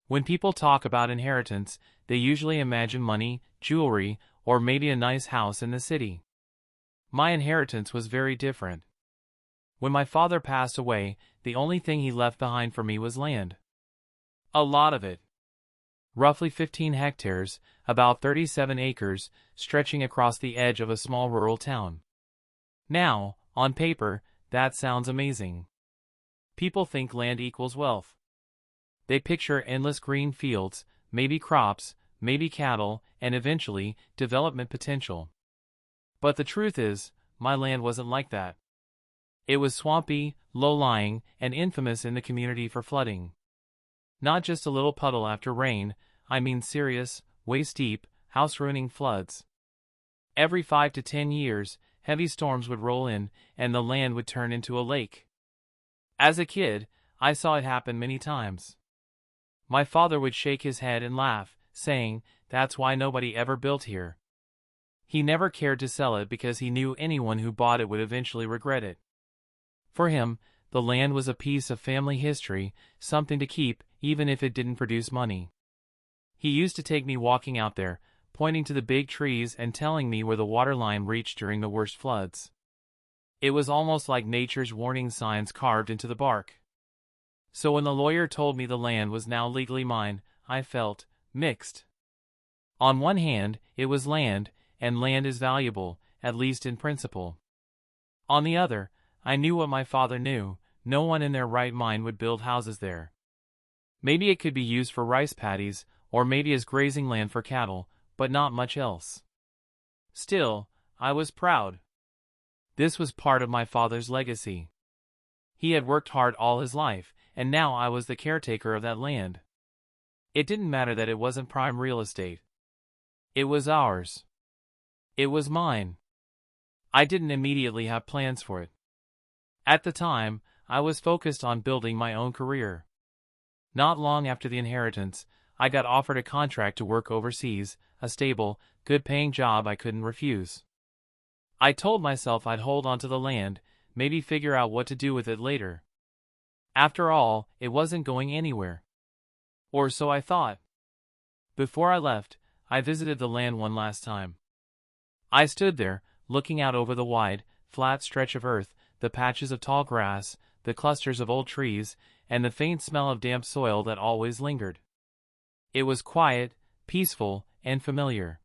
When people talk about inheritance, they usually imagine money, jewelry, or maybe a nice house in the city. My inheritance was very different. When my father passed away, the only thing he left behind for me was land. A lot of it. Roughly 15 hectares, about 37 acres, stretching across the edge of a small rural town. Now, on paper, that sounds amazing. People think land equals wealth. They picture endless green fields, maybe crops, maybe cattle, and eventually, development potential. But the truth is, my land wasn't like that. It was swampy, low-lying, and infamous in the community for flooding. Not just a little puddle after rain, I mean serious, waist-deep, house-ruining floods. Every 5 to 10 years, heavy storms would roll in, and the land would turn into a lake. As a kid, I saw it happen many times. My father would shake his head and laugh, saying, "That's why nobody ever built here." He never cared to sell it because he knew anyone who bought it would eventually regret it. For him, the land was a piece of family history, something to keep, even if it didn't produce money. He used to take me walking out there, pointing to the big trees and telling me where the water line reached during the worst floods. It was almost like nature's warning signs carved into the bark. So when the lawyer told me the land was now legally mine, I felt mixed. On one hand, it was land, and land is valuable, at least in principle. On the other, I knew what my father knew: no one in their right mind would build houses there. Maybe it could be used for rice paddies, or maybe as grazing land for cattle, but not much else. Still, I was proud. This was part of my father's legacy. He had worked hard all his life, and now I was the caretaker of that land. It didn't matter that it wasn't prime real estate. It was ours. It was mine. I didn't immediately have plans for it. At the time, I was focused on building my own career. Not long after the inheritance, I got offered a contract to work overseas, a stable, good-paying job I couldn't refuse. I told myself I'd hold on to the land, maybe figure out what to do with it later. After all, it wasn't going anywhere. Or so I thought. Before I left, I visited the land one last time. I stood there, looking out over the wide, flat stretch of earth, the patches of tall grass, the clusters of old trees, and the faint smell of damp soil that always lingered. It was quiet, peaceful, and familiar.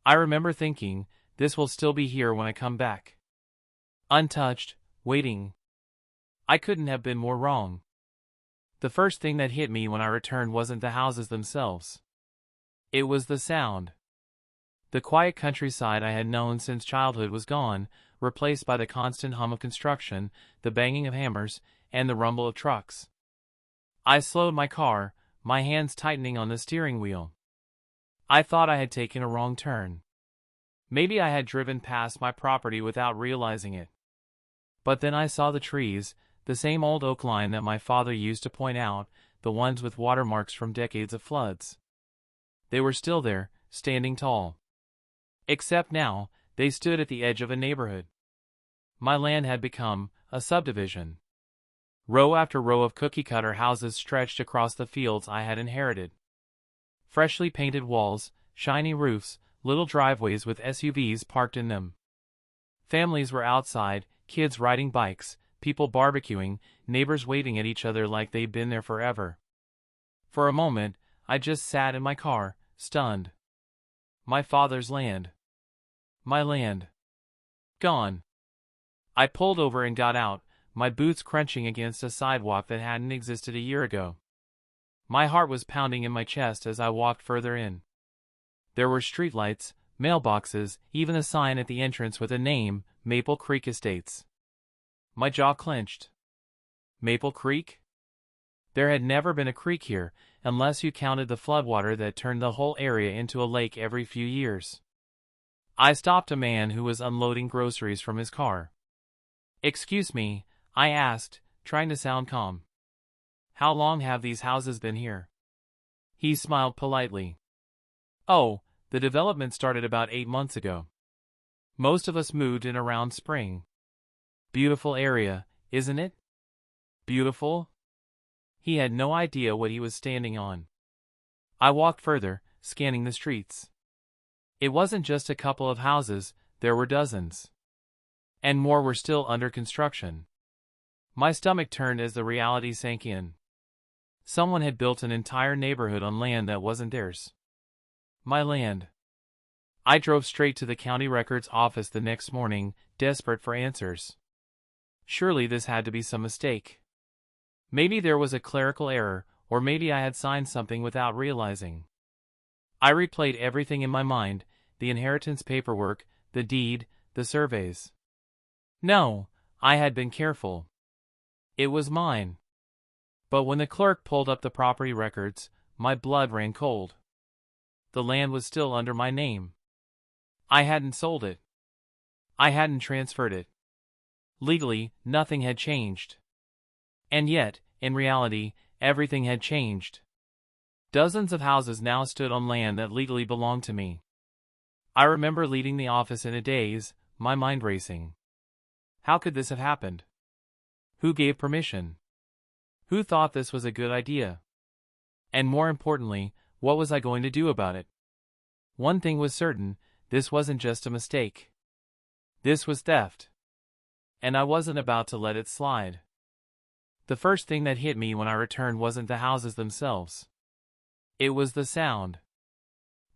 I remember thinking, this will still be here when I come back. Untouched, waiting. I couldn't have been more wrong. The first thing that hit me when I returned wasn't the houses themselves. It was the sound. The quiet countryside I had known since childhood was gone, replaced by the constant hum of construction, the banging of hammers, and the rumble of trucks. I slowed my car, my hands tightening on the steering wheel. I thought I had taken a wrong turn. Maybe I had driven past my property without realizing it. But then I saw the trees, the same old oak line that my father used to point out, the ones with watermarks from decades of floods. They were still there, standing tall. Except now, they stood at the edge of a neighborhood. My land had become a subdivision. Row after row of cookie-cutter houses stretched across the fields I had inherited. Freshly painted walls, shiny roofs, little driveways with SUVs parked in them. Families were outside, kids riding bikes, people barbecuing, neighbors waving at each other like they'd been there forever. For a moment, I just sat in my car, stunned. My father's land. My land. Gone. I pulled over and got out, my boots crunching against a sidewalk that hadn't existed a year ago. My heart was pounding in my chest as I walked further in. There were streetlights, mailboxes, even a sign at the entrance with a name, Maple Creek Estates. My jaw clenched. Maple Creek? There had never been a creek here, unless you counted the floodwater that turned the whole area into a lake every few years. I stopped a man who was unloading groceries from his car. "Excuse me," I asked, trying to sound calm. "How long have these houses been here?" He smiled politely. "Oh, the development started about 8 months ago. Most of us moved in around spring." "Beautiful area, isn't it?" "Beautiful?" He had no idea what he was standing on. I walked further, scanning the streets. It wasn't just a couple of houses, there were dozens. And more were still under construction. My stomach turned as the reality sank in. Someone had built an entire neighborhood on land that wasn't theirs. My land. I drove straight to the county records office the next morning, desperate for answers. Surely this had to be some mistake. Maybe there was a clerical error, or maybe I had signed something without realizing. I replayed everything in my mind, the inheritance paperwork, the deed, the surveys. No, I had been careful. It was mine. But when the clerk pulled up the property records, my blood ran cold. The land was still under my name. I hadn't sold it. I hadn't transferred it. Legally, nothing had changed. And yet, in reality, everything had changed. Dozens of houses now stood on land that legally belonged to me. I remember leaving the office in a daze, my mind racing. How could this have happened? Who gave permission? Who thought this was a good idea? And more importantly, what was I going to do about it? One thing was certain, this wasn't just a mistake. This was theft. And I wasn't about to let it slide. The first thing that hit me when I returned wasn't the houses themselves. It was the sound.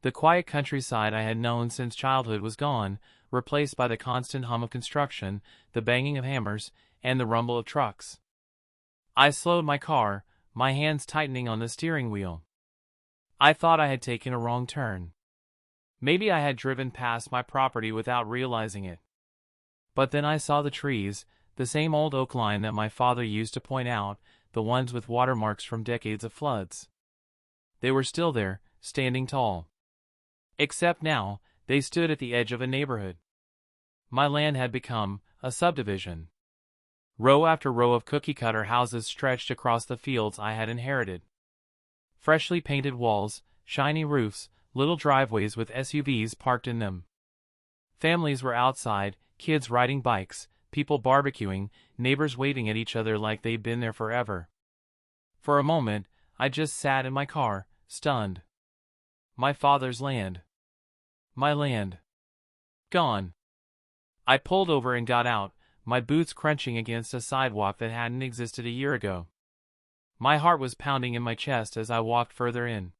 The quiet countryside I had known since childhood was gone, replaced by the constant hum of construction, the banging of hammers, and the rumble of trucks. I slowed my car, my hands tightening on the steering wheel. I thought I had taken a wrong turn. Maybe I had driven past my property without realizing it. But then I saw the trees, the same old oak line that my father used to point out, the ones with watermarks from decades of floods. They were still there, standing tall. Except now, they stood at the edge of a neighborhood. My land had become a subdivision. Row after row of cookie-cutter houses stretched across the fields I had inherited. Freshly painted walls, shiny roofs, little driveways with SUVs parked in them. Families were outside, kids riding bikes, people barbecuing, neighbors waving at each other like they'd been there forever. For a moment, I just sat in my car, stunned. My father's land. My land. Gone. I pulled over and got out, my boots crunching against a sidewalk that hadn't existed a year ago. My heart was pounding in my chest as I walked further in.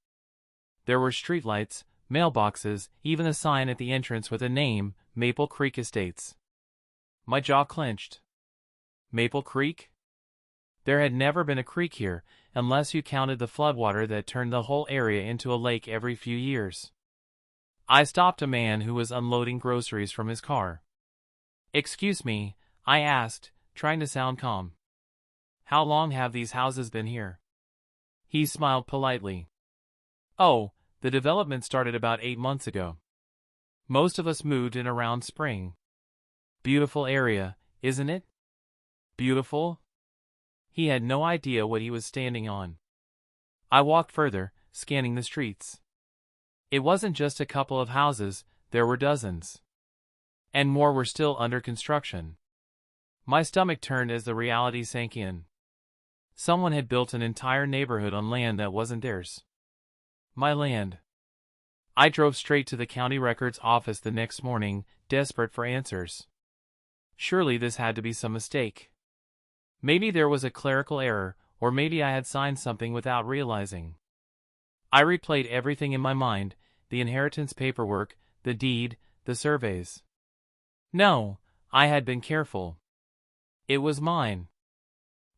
There were streetlights, mailboxes, even a sign at the entrance with a name, Maple Creek Estates. My jaw clenched. Maple Creek? There had never been a creek here, unless you counted the floodwater that turned the whole area into a lake every few years. I stopped a man who was unloading groceries from his car. "Excuse me," I asked, trying to sound calm. "How long have these houses been here?" He smiled politely. "Oh, the development started about 8 months ago. Most of us moved in around spring." "Beautiful area, isn't it?" "Beautiful?" He had no idea what he was standing on. I walked further, scanning the streets. It wasn't just a couple of houses, there were dozens. And more were still under construction. My stomach turned as the reality sank in. Someone had built an entire neighborhood on land that wasn't theirs. My land. I drove straight to the county records office the next morning, desperate for answers. Surely this had to be some mistake. Maybe there was a clerical error, or maybe I had signed something without realizing. I replayed everything in my mind, the inheritance paperwork, the deed, the surveys. No, I had been careful. It was mine.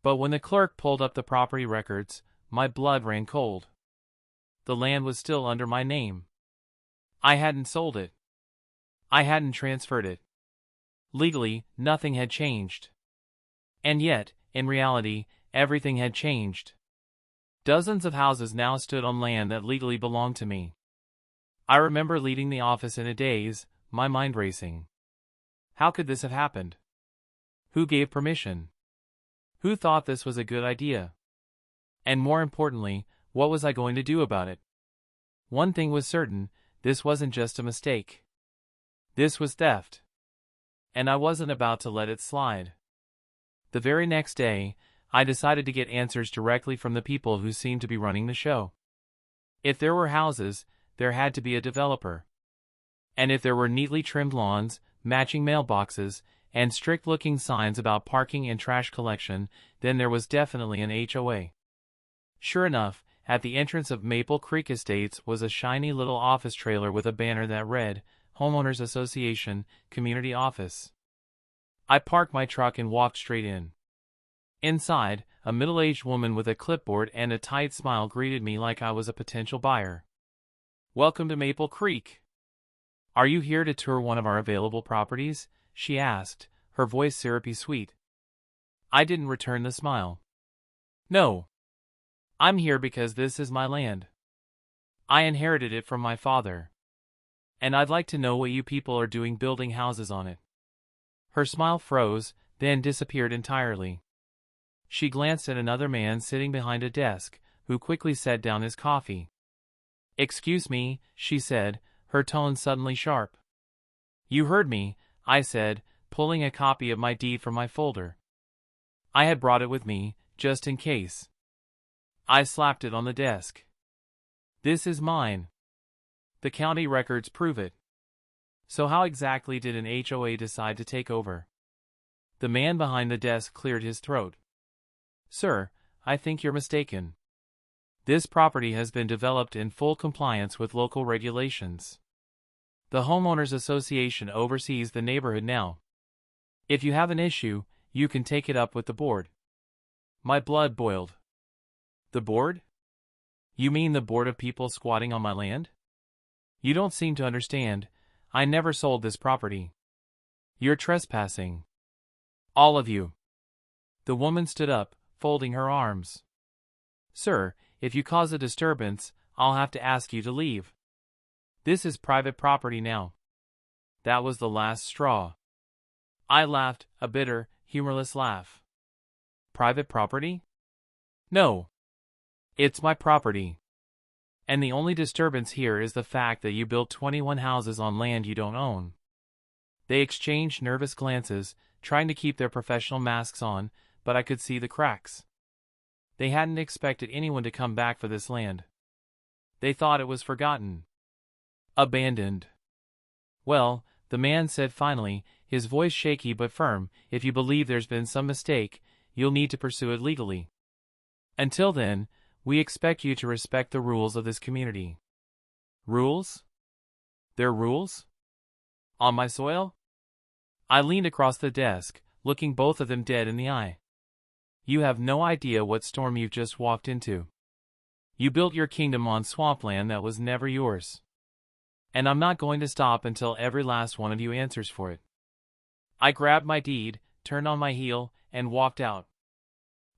But when the clerk pulled up the property records, my blood ran cold. The land was still under my name. I hadn't sold it. I hadn't transferred it. Legally, nothing had changed. And yet, in reality, everything had changed. Dozens of houses now stood on land that legally belonged to me. I remember leaving the office in a daze, my mind racing. How could this have happened? Who gave permission? Who thought this was a good idea? And more importantly, what was I going to do about it? One thing was certain, this wasn't just a mistake. This was theft. And I wasn't about to let it slide. The very next day, I decided to get answers directly from the people who seemed to be running the show. If there were houses, there had to be a developer. And if there were neatly trimmed lawns, matching mailboxes, and strict-looking signs about parking and trash collection, then there was definitely an HOA. Sure enough, at the entrance of Maple Creek Estates was a shiny little office trailer with a banner that read, Homeowners Association, Community Office. I parked my truck and walked straight in. Inside, a middle-aged woman with a clipboard and a tight smile greeted me like I was a potential buyer. "Welcome to Maple Creek. Are you here to tour one of our available properties?" she asked, her voice syrupy sweet. I didn't return the smile. "No. I'm here because this is my land. I inherited it from my father. And I'd like to know what you people are doing building houses on it." Her smile froze, then disappeared entirely. She glanced at another man sitting behind a desk, who quickly set down his coffee. "Excuse me," she said, her tone suddenly sharp. "You heard me," I said, pulling a copy of my deed from my folder. I had brought it with me, just in case. I slapped it on the desk. "This is mine. The county records prove it." "So how exactly did an HOA decide to take over?" The man behind the desk cleared his throat. "Sir, I think you're mistaken. This property has been developed in full compliance with local regulations. The Homeowners Association oversees the neighborhood now. If you have an issue, you can take it up with the board." My blood boiled. "The board? You mean the board of people squatting on my land? You don't seem to understand. I never sold this property. You're trespassing. All of you." The woman stood up, folding her arms. "Sir, if you cause a disturbance, I'll have to ask you to leave. This is private property now." That was the last straw. I laughed, a bitter, humorless laugh. "Private property? No. It's my property. And the only disturbance here is the fact that you built 21 houses on land you don't own." They exchanged nervous glances, trying to keep their professional masks on, but I could see the cracks. They hadn't expected anyone to come back for this land. They thought it was forgotten. Abandoned. "Well," the man said finally, his voice shaky but firm, "if you believe there's been some mistake, you'll need to pursue it legally. Until then, we expect you to respect the rules of this community." "Rules? Their rules? On my soil?" I leaned across the desk, looking both of them dead in the eye. "You have no idea what storm you've just walked into. You built your kingdom on swampland that was never yours. And I'm not going to stop until every last one of you answers for it." I grabbed my deed, turned on my heel, and walked out.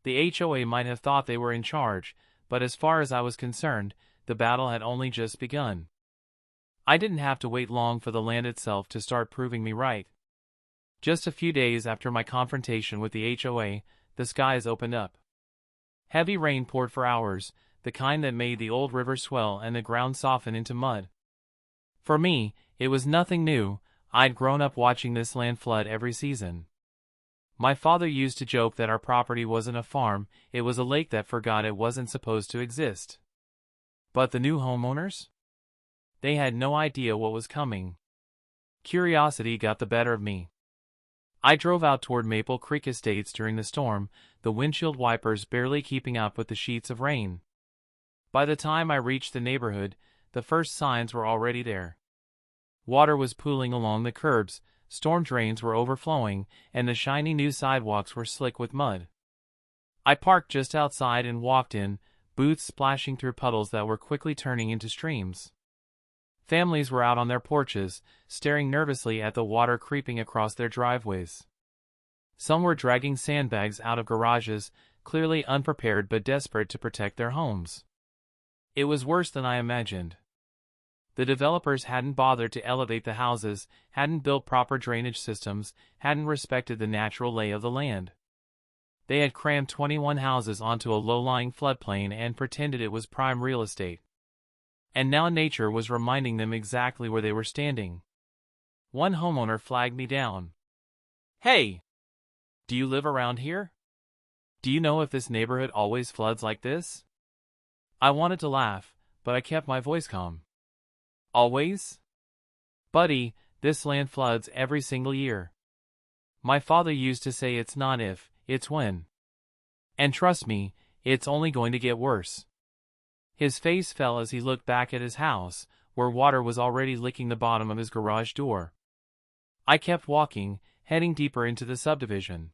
The HOA might have thought they were in charge, but as far as I was concerned, the battle had only just begun. I didn't have to wait long for the land itself to start proving me right. Just a few days after my confrontation with the HOA, the skies opened up. Heavy rain poured for hours, the kind that made the old river swell and the ground soften into mud. For me, it was nothing new. I'd grown up watching this land flood every season. My father used to joke that our property wasn't a farm, it was a lake that forgot it wasn't supposed to exist. But the new homeowners? They had no idea what was coming. Curiosity got the better of me. I drove out toward Maple Creek Estates during the storm, the windshield wipers barely keeping up with the sheets of rain. By the time I reached the neighborhood, the first signs were already there. Water was pooling along the curbs, storm drains were overflowing, and the shiny new sidewalks were slick with mud. I parked just outside and walked in, boots splashing through puddles that were quickly turning into streams. Families were out on their porches, staring nervously at the water creeping across their driveways. Some were dragging sandbags out of garages, clearly unprepared but desperate to protect their homes. It was worse than I imagined. The developers hadn't bothered to elevate the houses, hadn't built proper drainage systems, hadn't respected the natural lay of the land. They had crammed 21 houses onto a low-lying floodplain and pretended it was prime real estate. And now nature was reminding them exactly where they were standing. One homeowner flagged me down. "Hey! Do you live around here?" Do you know if this neighborhood always floods like this? I wanted to laugh, but I kept my voice calm. Always? Buddy, this land floods every single year. My father used to say it's not if, it's when. And trust me, it's only going to get worse. His face fell as he looked back at his house, where water was already licking the bottom of his garage door. I kept walking, heading deeper into the subdivision.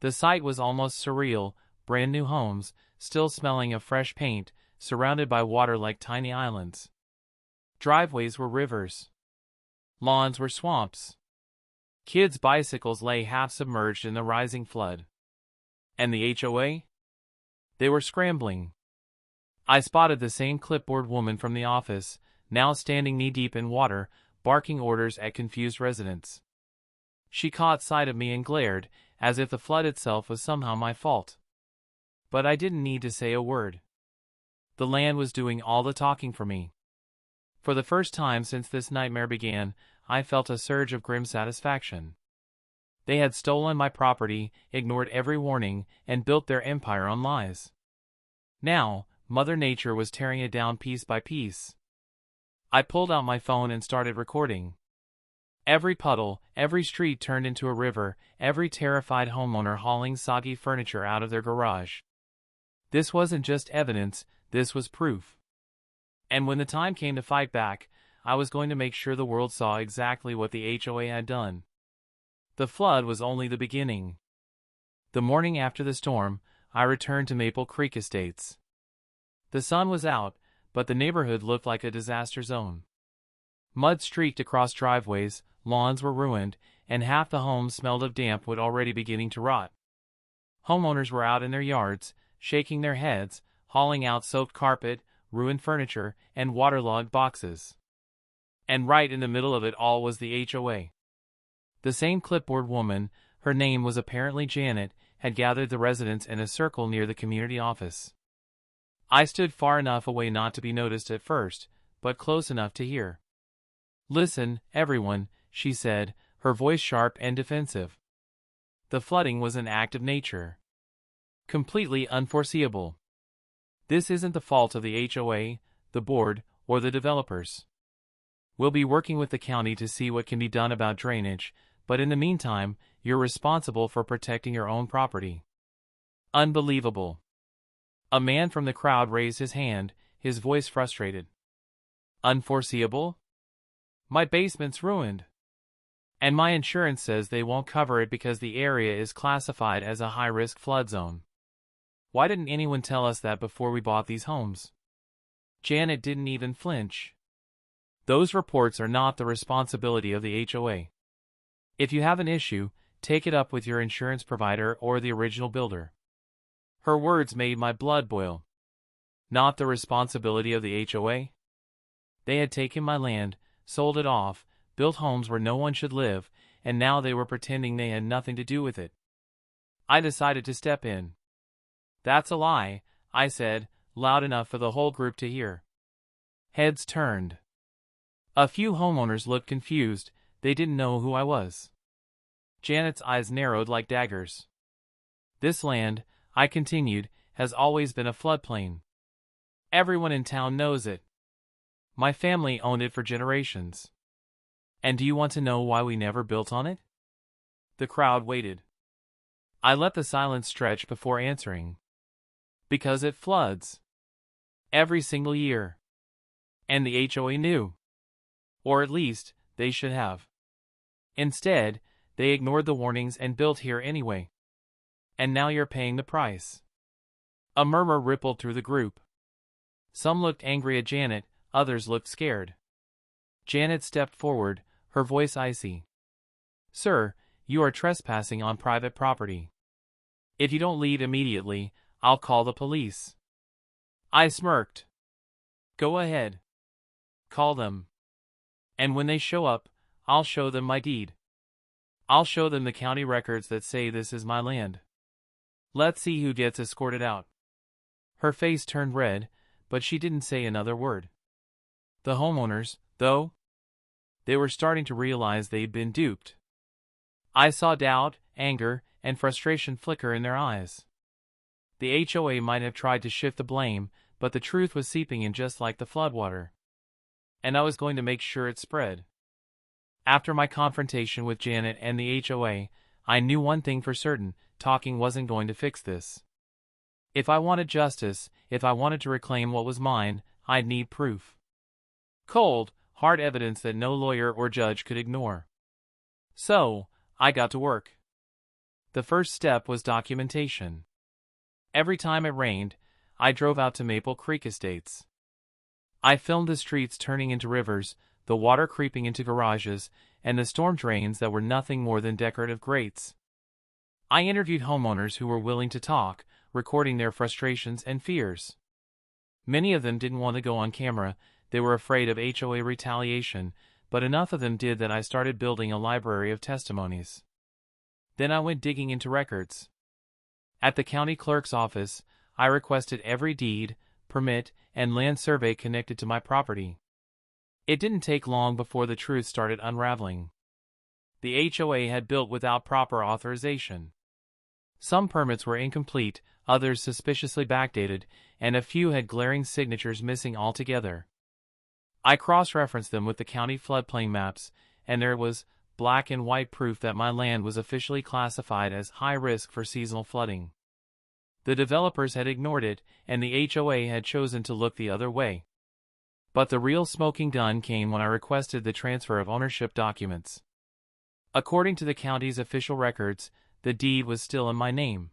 The sight was almost surreal, brand new homes, still smelling of fresh paint, surrounded by water like tiny islands. Driveways were rivers. Lawns were swamps. Kids' bicycles lay half submerged in the rising flood. And the HOA? They were scrambling. I spotted the same clipboard woman from the office, now standing knee-deep in water, barking orders at confused residents. She caught sight of me and glared, as if the flood itself was somehow my fault. But I didn't need to say a word. The land was doing all the talking for me. For the first time since this nightmare began, I felt a surge of grim satisfaction. They had stolen my property, ignored every warning, and built their empire on lies. Now, Mother Nature was tearing it down piece by piece. I pulled out my phone and started recording. Every puddle, every street turned into a river, every terrified homeowner hauling soggy furniture out of their garage. This wasn't just evidence, this was proof. And when the time came to fight back, I was going to make sure the world saw exactly what the HOA had done. The flood was only the beginning. The morning after the storm, I returned to Maple Creek Estates. The sun was out, but the neighborhood looked like a disaster zone. Mud streaked across driveways, lawns were ruined, and half the homes smelled of damp wood already beginning to rot. Homeowners were out in their yards, shaking their heads, hauling out soaked carpet, ruined furniture, and waterlogged boxes. And right in the middle of it all was the HOA. The same clipboard woman, her name was apparently Janet, had gathered the residents in a circle near the community office. I stood far enough away not to be noticed at first, but close enough to hear. "Listen, everyone," she said, her voice sharp and defensive. The flooding was an act of nature. Completely unforeseeable. This isn't the fault of the HOA, the board, or the developers. We'll be working with the county to see what can be done about drainage, but in the meantime, you're responsible for protecting your own property. Unbelievable. A man from the crowd raised his hand, his voice frustrated. Unforeseeable? My basement's ruined. And my insurance says they won't cover it because the area is classified as a high-risk flood zone. Why didn't anyone tell us that before we bought these homes? Janet didn't even flinch. Those reports are not the responsibility of the HOA. If you have an issue, take it up with your insurance provider or the original builder. Her words made my blood boil. Not the responsibility of the HOA? They had taken my land, sold it off, built homes where no one should live, and now they were pretending they had nothing to do with it. I decided to step in. "That's a lie," I said, loud enough for the whole group to hear. Heads turned. A few homeowners looked confused, they didn't know who I was. Janet's eyes narrowed like daggers. "This land," I continued, "has always been a floodplain. Everyone in town knows it. My family owned it for generations. And do you want to know why we never built on it?" The crowd waited. I let the silence stretch before answering. "Because it floods. Every single year. And the HOA knew. Or at least, they should have. Instead, they ignored the warnings and built here anyway. And now you're paying the price." A murmur rippled through the group. Some looked angry at Janet, others looked scared. Janet stepped forward, her voice icy. "Sir, you are trespassing on private property. If you don't leave immediately, I'll call the police." I smirked. "Go ahead. Call them. And when they show up, I'll show them my deed. I'll show them the county records that say this is my land. Let's see who gets escorted out." Her face turned red, but she didn't say another word. The homeowners, though, they were starting to realize they'd been duped. I saw doubt, anger, and frustration flicker in their eyes. The HOA might have tried to shift the blame, but the truth was seeping in just like the floodwater. And I was going to make sure it spread. After my confrontation with Janet and the HOA, I knew one thing for certain: talking wasn't going to fix this. If I wanted justice, if I wanted to reclaim what was mine, I'd need proof. Cold, hard evidence that no lawyer or judge could ignore. So, I got to work. The first step was documentation. Every time it rained, I drove out to Maple Creek Estates. I filmed the streets turning into rivers, the water creeping into garages, and the storm drains that were nothing more than decorative grates. I interviewed homeowners who were willing to talk, recording their frustrations and fears. Many of them didn't want to go on camera, they were afraid of HOA retaliation, but enough of them did that I started building a library of testimonies. Then I went digging into records. At the county clerk's office, I requested every deed, permit, and land survey connected to my property. It didn't take long before the truth started unraveling. The HOA had built without proper authorization. Some permits were incomplete, others suspiciously backdated, and a few had glaring signatures missing altogether. I cross-referenced them with the county floodplain maps, and there was black and white proof that my land was officially classified as high risk for seasonal flooding. The developers had ignored it, and the HOA had chosen to look the other way. But the real smoking gun came when I requested the transfer of ownership documents. According to the county's official records, the deed was still in my name.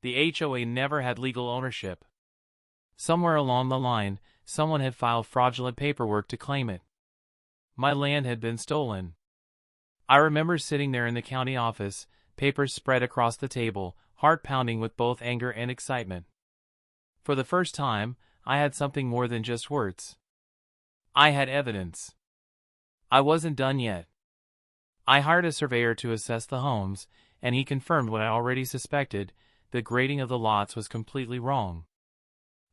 The HOA never had legal ownership. Somewhere along the line, someone had filed fraudulent paperwork to claim it. My land had been stolen. I remember sitting there in the county office, papers spread across the table, heart pounding with both anger and excitement. For the first time, I had something more than just words. I had evidence. I wasn't done yet. I hired a surveyor to assess the homes, and he confirmed what I already suspected: the grading of the lots was completely wrong.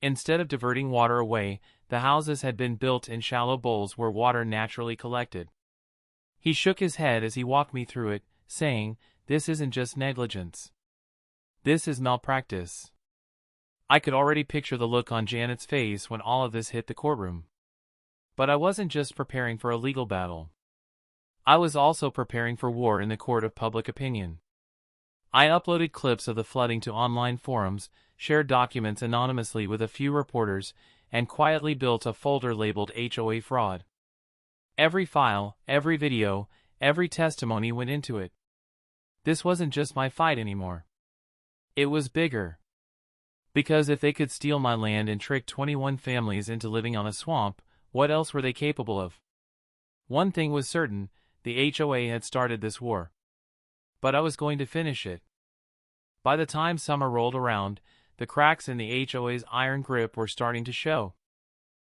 Instead of diverting water away, the houses had been built in shallow bowls where water naturally collected. He shook his head as he walked me through it, saying, "This isn't just negligence. This is malpractice." I could already picture the look on Janet's face when all of this hit the courtroom. But I wasn't just preparing for a legal battle. I was also preparing for war in the court of public opinion. I uploaded clips of the flooding to online forums, shared documents anonymously with a few reporters, and quietly built a folder labeled HOA Fraud. Every file, every video, every testimony went into it. This wasn't just my fight anymore. It was bigger. Because if they could steal my land and trick 21 families into living on a swamp, what else were they capable of? One thing was certain: the HOA had started this war. But I was going to finish it. By the time summer rolled around, the cracks in the HOA's iron grip were starting to show.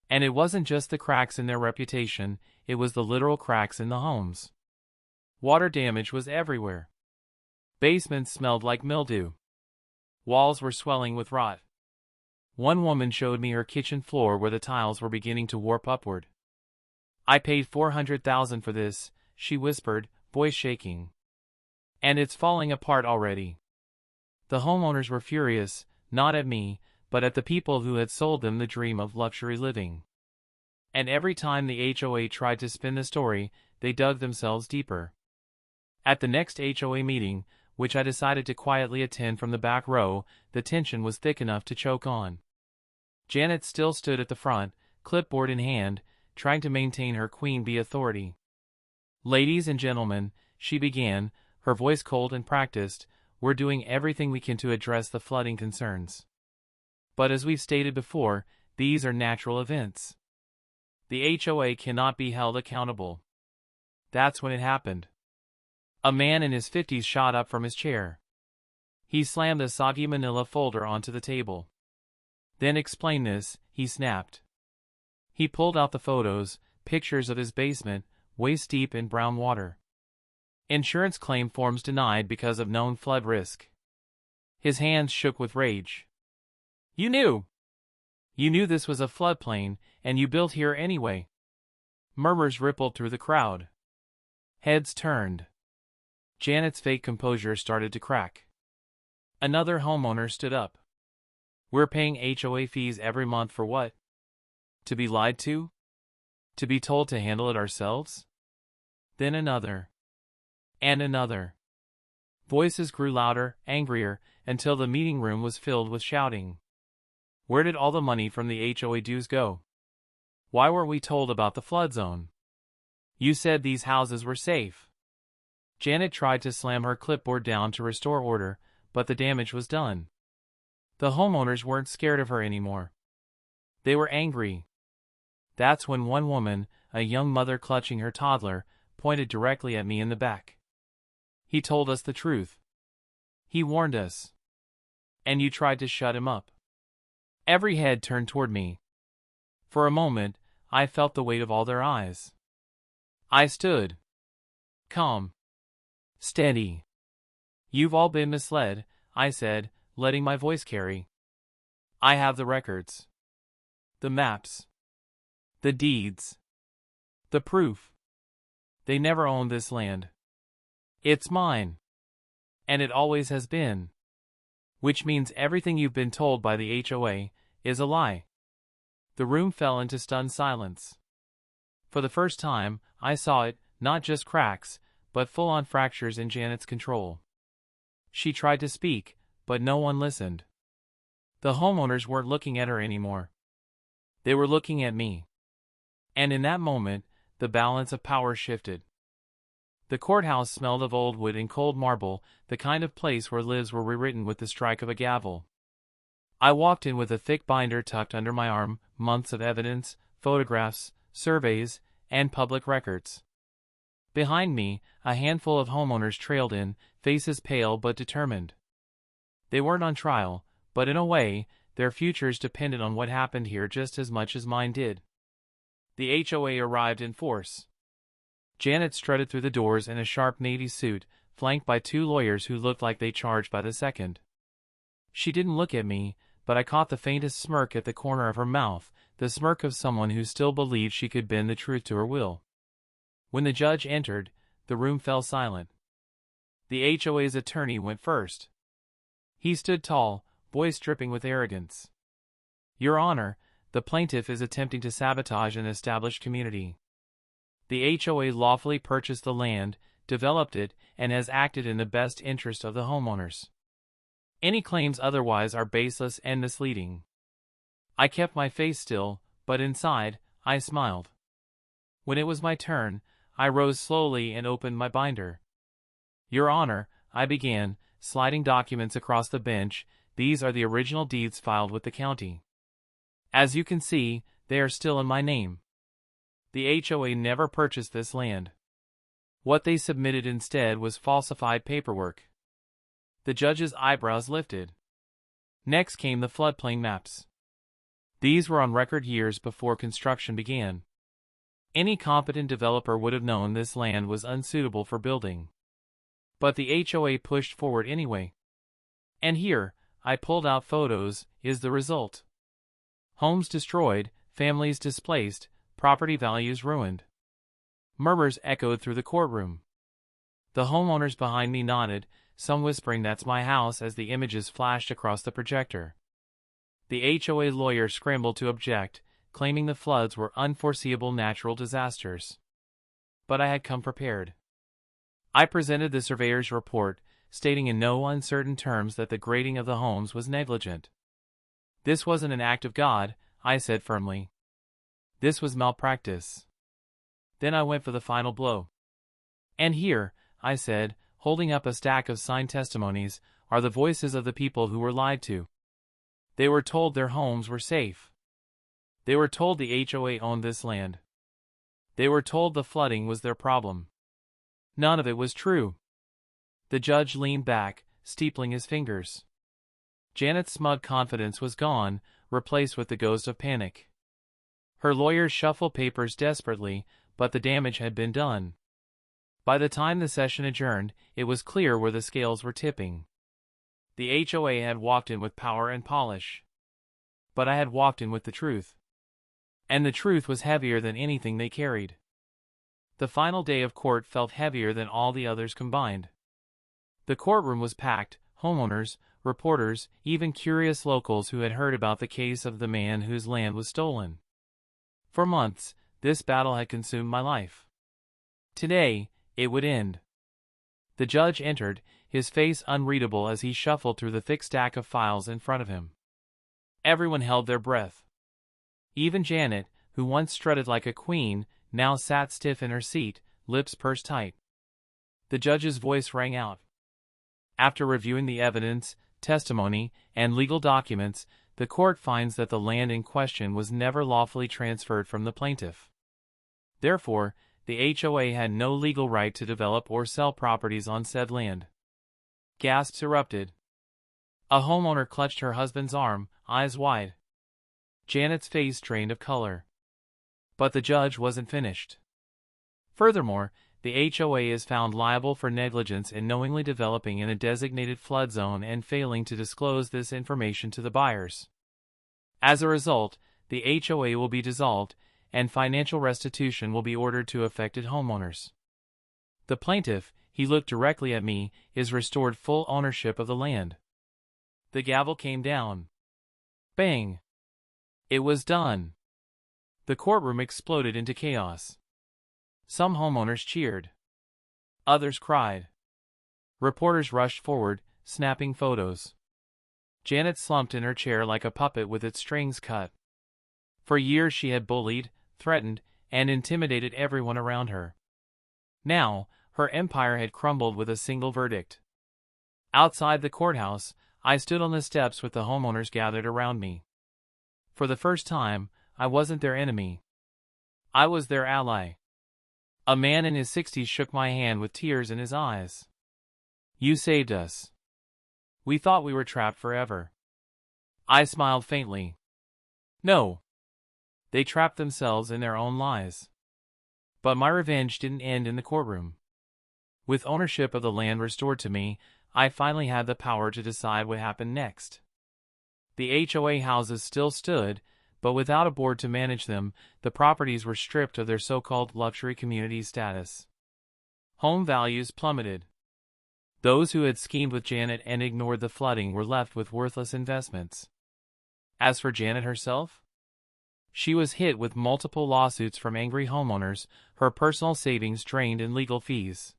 And it wasn't just the cracks in their reputation, it was the literal cracks in the homes. Water damage was everywhere. Basements smelled like mildew. Walls were swelling with rot. One woman showed me her kitchen floor where the tiles were beginning to warp upward. "I paid $400,000 for this," she whispered, voice shaking. "And it's falling apart already." The homeowners were furious, not at me, but at the people who had sold them the dream of luxury living. And every time the HOA tried to spin the story, they dug themselves deeper. At the next HOA meeting, which I decided to quietly attend from the back row, the tension was thick enough to choke on. Janet still stood at the front, clipboard in hand, trying to maintain her queen bee authority. "Ladies and gentlemen," she began, her voice cold and practiced, "we're doing everything we can to address the flooding concerns. But as we've stated before, these are natural events. The HOA cannot be held accountable." That's when it happened. A man in his 50s shot up from his chair. He slammed a soggy manila folder onto the table. "Then explain this," he snapped. He pulled out the photos, pictures of his basement, waist deep in brown water. Insurance claim forms denied because of known flood risk. His hands shook with rage. "You knew! You knew this was a floodplain, and you built here anyway." Murmurs rippled through the crowd. Heads turned. Janet's fake composure started to crack. Another homeowner stood up. We're paying HOA fees every month for what? To be lied to? To be told to handle it ourselves? Then another. And another. Voices grew louder, angrier, until the meeting room was filled with shouting. Where did all the money from the HOA dues go? Why weren't we told about the flood zone? You said these houses were safe. Janet tried to slam her clipboard down to restore order, but the damage was done. The homeowners weren't scared of her anymore. They were angry. That's when one woman, a young mother clutching her toddler, pointed directly at me in the back. He told us the truth. He warned us. And you tried to shut him up. Every head turned toward me. For a moment, I felt the weight of all their eyes. I stood. Calm. Steady. You've all been misled, I said, letting my voice carry. I have the records. The maps. The deeds. The proof. They never owned this land. It's mine. And it always has been. Which means everything you've been told by the HOA is a lie. The room fell into stunned silence. For the first time, I saw it, not just cracks, but full-on fractures in Janet's control. She tried to speak, but no one listened. The homeowners weren't looking at her anymore. They were looking at me. And in that moment, the balance of power shifted. The courthouse smelled of old wood and cold marble, the kind of place where lives were rewritten with the strike of a gavel. I walked in with a thick binder tucked under my arm, months of evidence, photographs, surveys, and public records. Behind me, a handful of homeowners trailed in, faces pale but determined. They weren't on trial, but in a way, their futures depended on what happened here just as much as mine did. The HOA arrived in force. Janet strutted through the doors in a sharp navy suit, flanked by two lawyers who looked like they charged by the second. She didn't look at me, but I caught the faintest smirk at the corner of her mouth, the smirk of someone who still believed she could bend the truth to her will. When the judge entered, the room fell silent. The HOA's attorney went first. He stood tall, voice dripping with arrogance. Your Honor, the plaintiff is attempting to sabotage an established community. The HOA lawfully purchased the land, developed it, and has acted in the best interest of the homeowners. Any claims otherwise are baseless and misleading. I kept my face still, but inside, I smiled. When it was my turn, I rose slowly and opened my binder. Your Honor, I began, sliding documents across the bench. These are the original deeds filed with the county. As you can see, they are still in my name. The HOA never purchased this land. What they submitted instead was falsified paperwork. The judge's eyebrows lifted. Next came the floodplain maps. These were on record years before construction began. Any competent developer would have known this land was unsuitable for building. But the HOA pushed forward anyway. And here, I pulled out photos, is the result. Homes destroyed, families displaced, property values ruined. Murmurs echoed through the courtroom. The homeowners behind me nodded, some whispering that's my house as the images flashed across the projector. The HOA lawyer scrambled to object, claiming the floods were unforeseeable natural disasters. But I had come prepared. I presented the surveyor's report, stating in no uncertain terms that the grading of the homes was negligent. This wasn't an act of God, I said firmly. This was malpractice. Then I went for the final blow. And here, I said, holding up a stack of signed testimonies, are the voices of the people who were lied to. They were told their homes were safe. They were told the HOA owned this land. They were told the flooding was their problem. None of it was true. The judge leaned back, steepling his fingers. Janet's smug confidence was gone, replaced with the ghost of panic. Her lawyers shuffled papers desperately, but the damage had been done. By the time the session adjourned, it was clear where the scales were tipping. The HOA had walked in with power and polish. But I had walked in with the truth. And the truth was heavier than anything they carried. The final day of court felt heavier than all the others combined. The courtroom was packed, homeowners, reporters, even curious locals who had heard about the case of the man whose land was stolen. For months, this battle had consumed my life. Today, it would end. The judge entered, his face unreadable as he shuffled through the thick stack of files in front of him. Everyone held their breath. Even Janet, who once strutted like a queen, now sat stiff in her seat, lips pursed tight. The judge's voice rang out. After reviewing the evidence, testimony, and legal documents, the court finds that the land in question was never lawfully transferred from the plaintiff. Therefore, the HOA had no legal right to develop or sell properties on said land. Gasps erupted. A homeowner clutched her husband's arm, eyes wide. Janet's face drained of color. But the judge wasn't finished. Furthermore, the HOA is found liable for negligence in knowingly developing in a designated flood zone and failing to disclose this information to the buyers. As a result, the HOA will be dissolved, and financial restitution will be ordered to affected homeowners. The plaintiff, he looked directly at me, is restored full ownership of the land. The gavel came down. Bang! It was done. The courtroom exploded into chaos. Some homeowners cheered. Others cried. Reporters rushed forward, snapping photos. Janet slumped in her chair like a puppet with its strings cut. For years she had bullied, threatened, and intimidated everyone around her. Now, her empire had crumbled with a single verdict. Outside the courthouse, I stood on the steps with the homeowners gathered around me. For the first time, I wasn't their enemy. I was their ally. A man in his 60s shook my hand with tears in his eyes. You saved us. We thought we were trapped forever. I smiled faintly. No. They trapped themselves in their own lies. But my revenge didn't end in the courtroom. With ownership of the land restored to me, I finally had the power to decide what happened next. The HOA houses still stood, but without a board to manage them, the properties were stripped of their so-called luxury community status. Home values plummeted. Those who had schemed with Janet and ignored the flooding were left with worthless investments. As for Janet herself, she was hit with multiple lawsuits from angry homeowners, her personal savings drained in legal fees.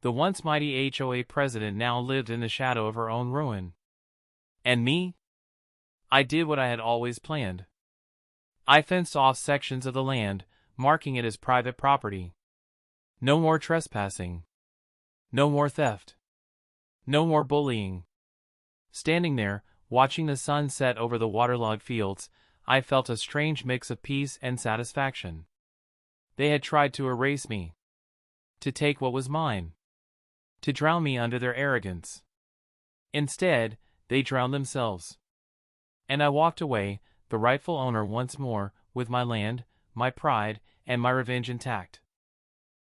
The once mighty HOA president now lived in the shadow of her own ruin. And me? I did what I had always planned. I fenced off sections of the land, marking it as private property. No more trespassing. No more theft. No more bullying. Standing there, watching the sun set over the waterlogged fields, I felt a strange mix of peace and satisfaction. They had tried to erase me. To take what was mine. To drown me under their arrogance. Instead, they drowned themselves. And I walked away, the rightful owner once more, with my land, my pride, and my revenge intact.